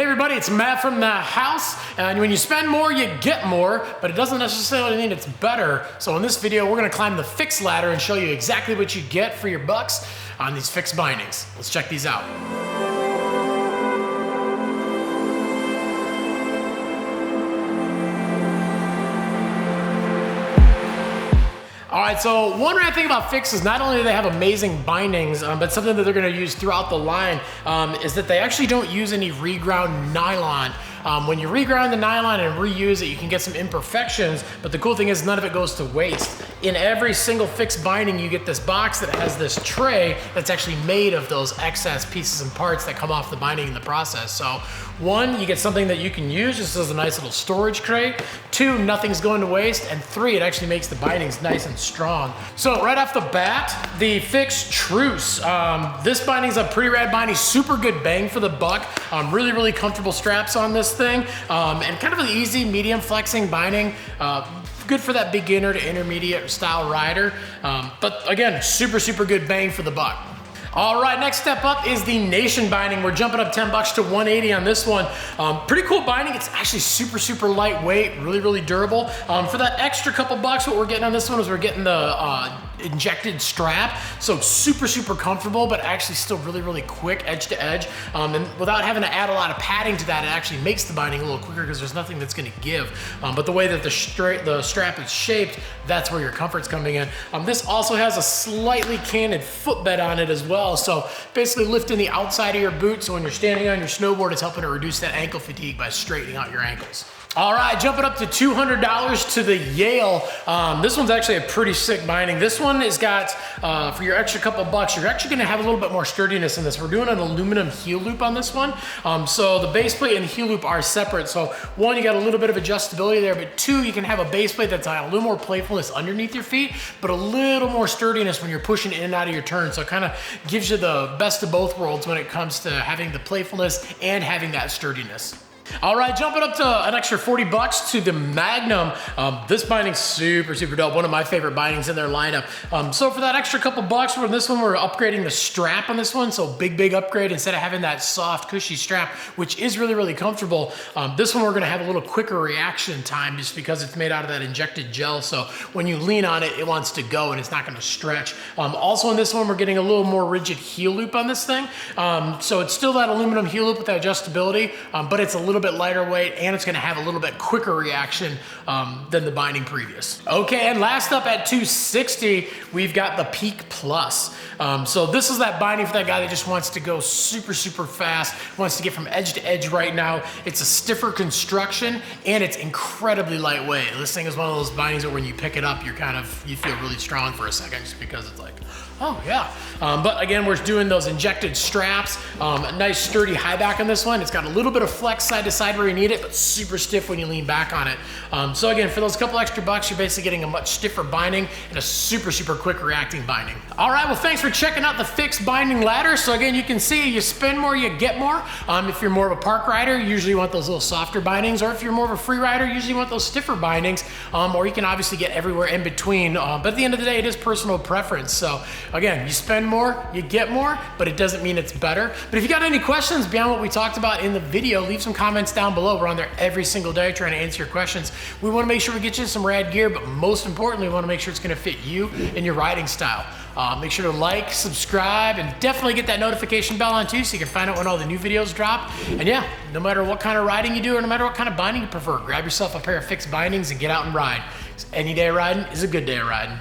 Hey everybody, it's Matt from the house, and when you spend more, you get more, but it doesn't necessarily mean it's better. So in this video, we're gonna climb the fix ladder and show you exactly what you get for your bucks on these fixed bindings. Let's check these out. All right, so one rad thing about Fix is not only do they have amazing bindings, but something that they're gonna use throughout the line is that they actually don't use any reground nylon. When you reground the nylon and reuse it, you can get some imperfections, but the cool thing is none of it goes to waste. In every single Fix binding, you get this box that has this tray that's actually made of those excess pieces and parts that come off the binding in the process. So one, you get something that you can use just as a nice little storage crate. Two, nothing's going to waste. And three, it actually makes the bindings nice and strong. So right off the bat, the Fix Truce. This binding's a pretty rad binding, super good bang for the buck. Really, really comfortable straps on this thing, and kind of an easy medium flexing binding. Good for that beginner to intermediate style rider, but again, super good bang for the buck. All right, next step up is the Nation binding. We're jumping up 10 bucks to 180 on this one. Pretty cool binding. It's actually super lightweight, really durable. For that extra couple bucks, what we're getting on this one is we're getting the injected strap. So super comfortable, but actually still really quick edge to edge. And without having to add a lot of padding to that, it actually makes the binding a little quicker because there's nothing that's gonna give. But the way that the strap is shaped, that's where your comfort's coming in. This also has a slightly canted footbed on it as well. So basically lifting the outside of your boot, so when you're standing on your snowboard, it's helping to reduce that ankle fatigue by straightening out your ankles. All right, jumping up to $200 to the Yale. This one's actually a pretty sick binding. This one has got, for your extra couple bucks, you're actually gonna have a little bit more sturdiness in this. We're doing an aluminum heel loop on this one. So the base plate and heel loop are separate. So one, you got a little bit of adjustability there, but two, you can have a base plate that's a little more playfulness underneath your feet, but a little more sturdiness when you're pushing in and out of your turn. So it kind of gives you the best of both worlds when it comes to having the playfulness and having that sturdiness. All right, jumping up to an extra 40 bucks to the Magnum. This binding's super dope. One of my favorite bindings in their lineup. So for that extra couple bucks, for this one, we're upgrading the strap on this one. So big upgrade. Instead of having that soft, cushy strap, which is really comfortable, this one we're gonna have a little quicker reaction time just because it's made out of that injected gel. So when you lean on it, it wants to go and it's not gonna stretch. Also in this one, we're getting a little more rigid heel loop on this thing. So it's still that aluminum heel loop with that adjustability, but it's a little bit lighter weight and it's gonna have a little bit quicker reaction than the binding previous. Okay, and last up at $260, we've got the Peak Plus. So this is that binding for that guy that just wants to go super fast, wants to get from edge to edge right now. It's a stiffer construction and it's incredibly lightweight. This thing is one of those bindings where when you pick it up, you feel really strong for a second just because it's like, oh yeah. But again, we're doing those injected straps, a nice sturdy high back on this one. It's got a little bit of flex side to side where you need it, but super stiff when you lean back on it. So again, for those couple extra bucks, you're basically getting a much stiffer binding and a super quick reacting binding. All right, well, thanks for checking out the Fix binding ladder. So again, you can see you spend more, you get more. If you're more of a park rider, you usually want those little softer bindings, or if you're more of a free rider, you usually want those stiffer bindings, or you can obviously get everywhere in between. But at the end of the day, it is personal preference. So again, you spend more, you get more, but it doesn't mean it's better. But if you got any questions beyond what we talked about in the video, leave some comments down below. We're on there every single day trying to answer your questions. We want to make sure we get you some rad gear, but most importantly, we want to make sure it's going to fit you and your riding style. Make sure to like, subscribe, and definitely get that notification bell on too so you can find out when all the new videos drop. And yeah, no matter what kind of riding you do or no matter what kind of binding you prefer, grab yourself a pair of Fix bindings and get out and ride. Any day of riding is a good day of riding.